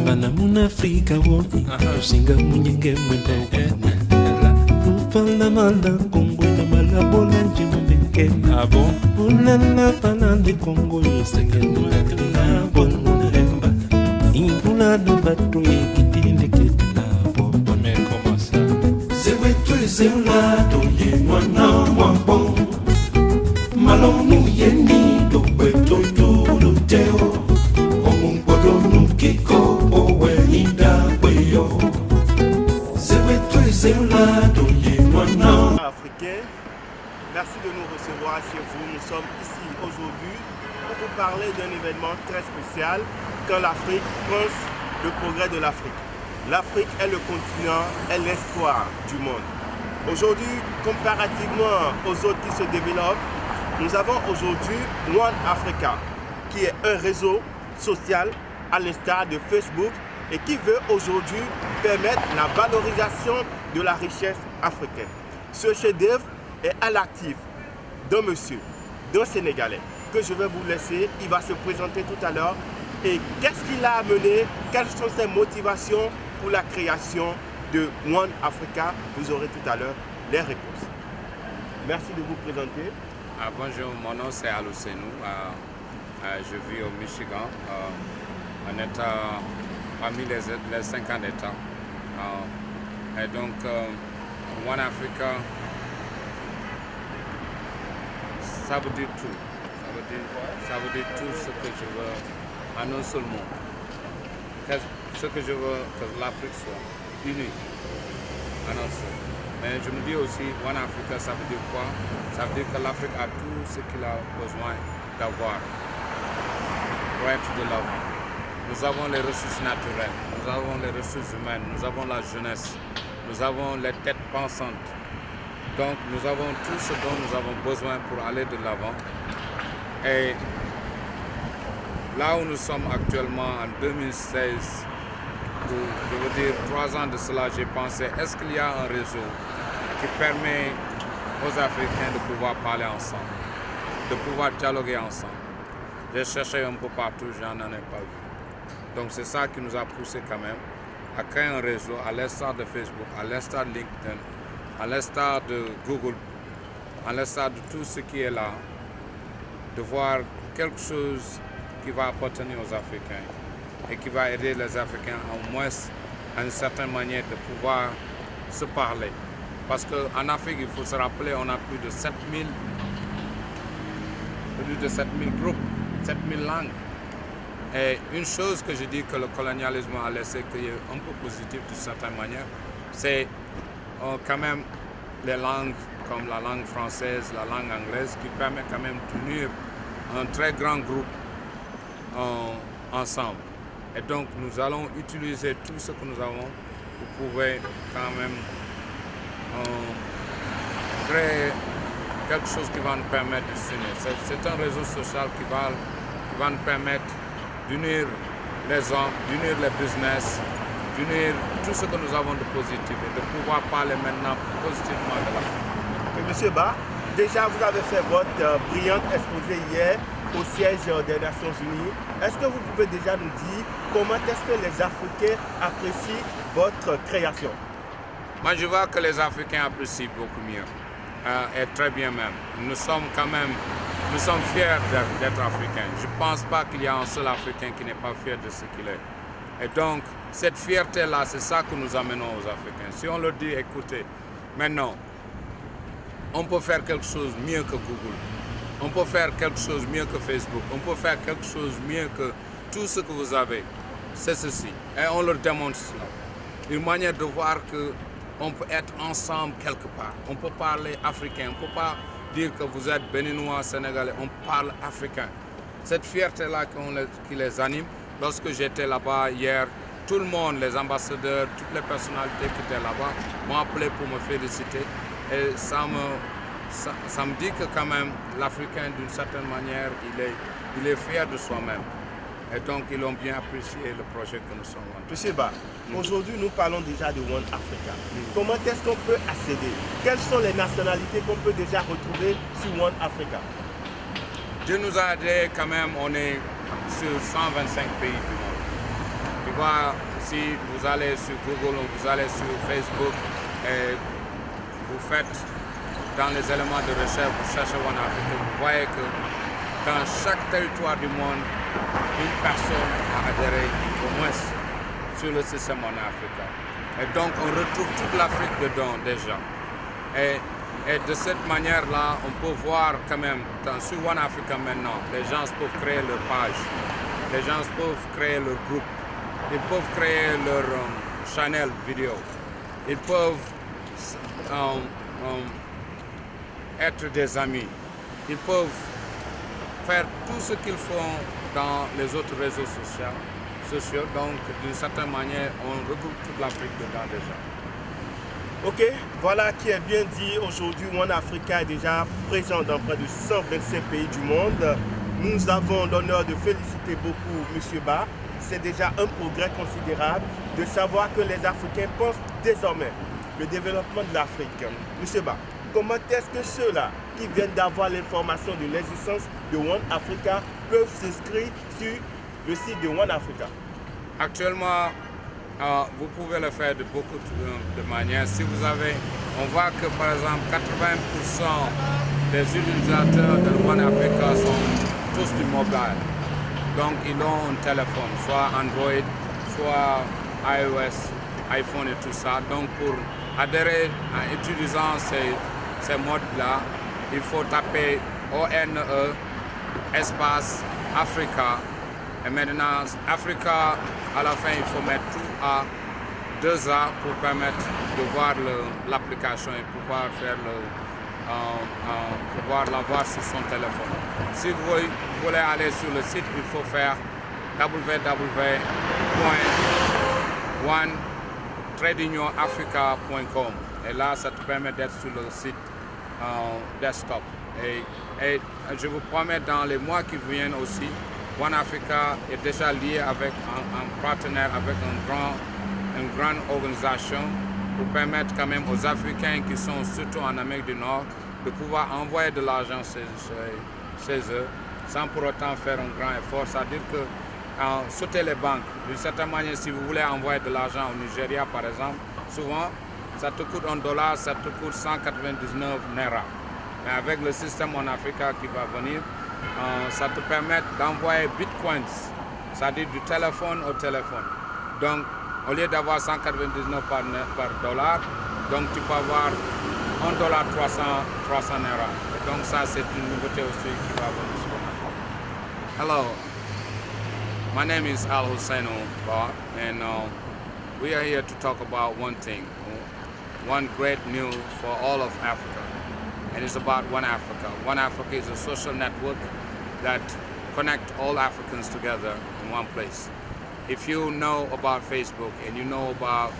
Bana muna Afrika wote Tusinga munyenge mwende Upala mala Kongo na malabola njimambeke Ulala panande Kongo Yosenge mwakina Bonu remba Impula na batu Yekitinde ketna Bobo Meko masa Zewe tuweze ulato Yenwana wambo Malonu yeni Dobe toyo teo Africain, merci de nous recevoir chez vous. Nous sommes ici aujourd'hui pour vous parler d'un événement très spécial quand l'Afrique pense le progrès de l'Afrique. L'Afrique est le continent, est l'espoir du monde. Aujourd'hui, comparativement aux autres qui se développent, nous avons aujourd'hui One Africa, qui est un réseau social à l'instar de Facebook et qui veut aujourd'hui permettre la valorisation de la richesse africaine. Ce chef-d'œuvre est à l'actif d'un monsieur, d'un Sénégalais, que je vais vous laisser. Il va se présenter tout à l'heure. Et qu'est-ce qui l'a amené? Quelles sont ses motivations pour la création de One Africa? Vous aurez tout à l'heure les réponses. Merci de vous présenter. Bonjour, mon nom c'est Alou Senou. Je vis au Michigan. On est parmi les 50 États. Et donc, One Africa, ça veut dire tout. Ça veut dire tout ce que je veux en un seul mot. Ce que je veux que l'Afrique soit unie en un seul. Mais je me dis aussi, One Africa, ça veut dire quoi? Ça veut dire que l'Afrique a tout ce qu'il a besoin d'avoir pour être de l'avant. Nous avons les ressources naturelles, nous avons les ressources humaines, nous avons la jeunesse, nous avons les têtes pensantes. Donc nous avons tout ce dont nous avons besoin pour aller de l'avant. Et là où nous sommes actuellement en 2016, je veux dire 3 ans de cela, j'ai pensé, est-ce qu'il y a un réseau qui permet aux Africains de pouvoir parler ensemble, de pouvoir dialoguer ensemble? J'ai cherché un peu partout, je n'en ai pas vu. Donc c'est ça qui nous a poussé quand même à créer un réseau à l'instar de Facebook, à l'instar de LinkedIn, à l'instar de Google, à l'instar de tout ce qui est là, de voir quelque chose qui va appartenir aux Africains et qui va aider les Africains au moins à une certaine manière de pouvoir se parler. Parce qu'en Afrique, il faut se rappeler, on a plus de 7000 groupes, 7000 langues. Et une chose que je dis que le colonialisme a laissé, qui est un peu positif d'une certaine manière, c'est quand même les langues comme la langue française, la langue anglaise, qui permet quand même d'unir un très grand groupe ensemble. Et donc nous allons utiliser tout ce que nous avons pour pouvoir quand même créer quelque chose qui va nous permettre de s'unir. C'est un réseau social qui va nous permettre d'unir les hommes, d'unir les business, d'unir tout ce que nous avons de positif et de pouvoir parler maintenant positivement de l'Afrique. Monsieur Ba, déjà vous avez fait votre brillante exposé hier au siège des Nations Unies. Est-ce que vous pouvez déjà nous dire comment est-ce que les Africains apprécient votre création? Moi je vois que les Africains apprécient beaucoup mieux, et très bien même. Nous sommes fiers d'être Africains. Je ne pense pas qu'il y a un seul Africain qui n'est pas fier de ce qu'il est. Et donc, cette fierté-là, c'est ça que nous amenons aux Africains. Si on leur dit, écoutez, maintenant, on peut faire quelque chose mieux que Google. On peut faire quelque chose mieux que Facebook. On peut faire quelque chose mieux que tout ce que vous avez. C'est ceci. Et on leur démontre cela. Une manière de voir qu'on peut être ensemble quelque part. On peut parler africain. On ne peut pas dire que vous êtes béninois, sénégalais. On parle africain. Cette fierté-là qui les anime. Lorsque j'étais là-bas hier, tout le monde, les ambassadeurs, toutes les personnalités qui étaient là-bas m'ont appelé pour me féliciter. Et ça me dit que quand même l'Africain, d'une certaine manière, il est fier de soi-même. Et donc, ils ont bien apprécié le projet que nous sommes en train de Monsieur Ba, aujourd'hui, nous parlons déjà de One Africa. Comment est-ce qu'on peut accéder? Quelles sont les nationalités qu'on peut déjà retrouver sur One Africa? Dieu nous a aidés quand même, on est sur 125 pays du monde qui vois, si vous allez sur Google ou vous allez sur Facebook et vous faites dans les éléments de recherche, vous cherchez One Africa, vous voyez que dans chaque territoire du monde, une personne a adhéré au moins sur le système One Africa. Et donc on retrouve toute l'Afrique dedans déjà. Et de cette manière-là, on peut voir quand même, sur One Africa maintenant, les gens peuvent créer leur page, les gens peuvent créer leur groupe, ils peuvent créer leur channel vidéo, ils peuvent être des amis, ils peuvent faire tout ce qu'ils font dans les autres réseaux sociaux. Donc, d'une certaine manière, on regroupe toute l'Afrique dedans déjà. Ok, voilà qui est bien dit. Aujourd'hui, One Africa est déjà présent dans près de 125 pays du monde. Nous avons l'honneur de féliciter beaucoup M. Ba. C'est déjà un progrès considérable de savoir que les Africains pensent désormais le développement de l'Afrique. M. Ba, comment est-ce que ceux-là qui viennent d'avoir l'information de l'existence de One Africa peuvent s'inscrire sur le site de One Africa? Actuellement, vous pouvez le faire de beaucoup de manières. Si vous avez, on voit que par exemple 80% des utilisateurs de One Africa sont tous du mobile. Donc ils ont un téléphone, soit Android, soit iOS, iPhone et tout ça. Donc pour adhérer en utilisant ces modes-là, il faut taper ONE espace Africa. Et maintenant, Africa, à la fin, il faut mettre tout à 2A pour permettre de voir l'application et pouvoir faire pouvoir la voir sur son téléphone. Si vous voulez aller sur le site, il faut faire www.one-tradingyourafrica.com. Et là, ça te permet d'être sur le site desktop. Et je vous promets, dans les mois qui viennent aussi, One Africa est déjà lié avec un partenaire, avec une grande organisation pour permettre quand même aux Africains qui sont surtout en Amérique du Nord de pouvoir envoyer de l'argent chez eux sans pour autant faire un grand effort. C'est-à-dire que sauter les banques, d'une certaine manière, si vous voulez envoyer de l'argent au Nigeria par exemple, souvent ça te coûte $1, ça te coûte 199 naira. Mais avec le système One Africa qui va venir, ça te permet d'envoyer bitcoins, c'est-à-dire du téléphone au téléphone. Donc, au lieu d'avoir 199 par dollar, donc tu peux avoir $1 300 naira. Et donc ça, c'est une nouveauté aussi qui va venir sur One Africa. Hello, my name is Al Hussein Ba, and we are here to talk about one thing, one great news for all of Africa. And it's about One Africa. One Africa is a social network that connects all Africans together in one place. If you know about Facebook and you know about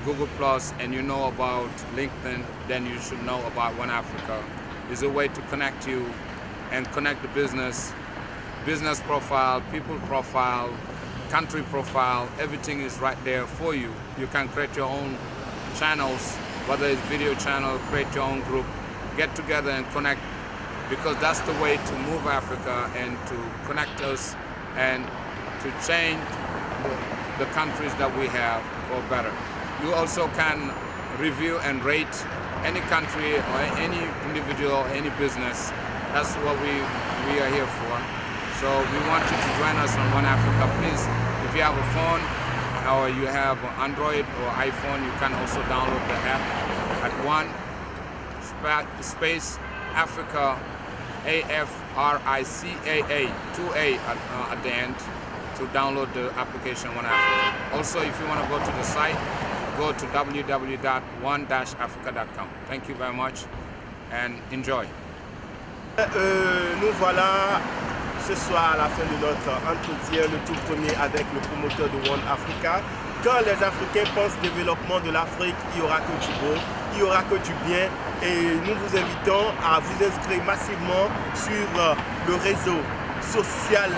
Google Plus and you know about LinkedIn, then you should know about One Africa. It's a way to connect you and connect the business profile, people profile, country profile. Everything is right there for you. You can create your own channels, whether it's video channel, create your own group, get together and connect, because that's the way to move Africa and to connect us and to change the countries that we have for better. You also can review and rate any country or any individual, any business. That's what we are here for. So we want you to join us on One Africa. Please, if you have a phone or you have Android or iPhone, you can also download the app at One Space Africa, AFRICAA, 2A at the end, to download the application One Africa. Also, if you want to go to the site, go to www.one-africa.com. Thank you very much and enjoy. Nous voilà ce soir à la fin de notre entretien, le tout premier avec le promoteur de One Africa. Quand les Africains pensent développement de l'Afrique, il n'y aura que du beau, il n'y aura que du bien. Et nous vous invitons à vous inscrire massivement sur le réseau social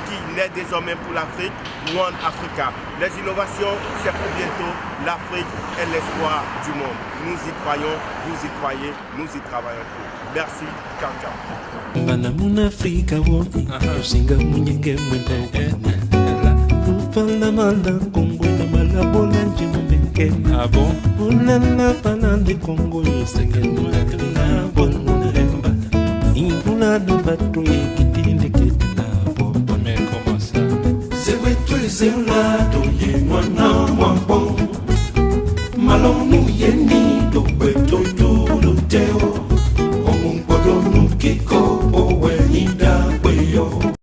qui naît désormais pour l'Afrique, One Africa. Les innovations, c'est pour bientôt. L'Afrique est l'espoir du monde. Nous y croyons, vous y croyez, nous y travaillons pour. Merci, ciao ciao. Bana muna Afrika wo, usinga munyenge mwenda Kupala mala Congo na malabola njima beke. Ah bon? Ulala panande Congo yosengenu na bonu remba. Impula na batu yekitile ketna bo. Mais comment ça? C'est vrai tu es là, toi y mwana mwambo.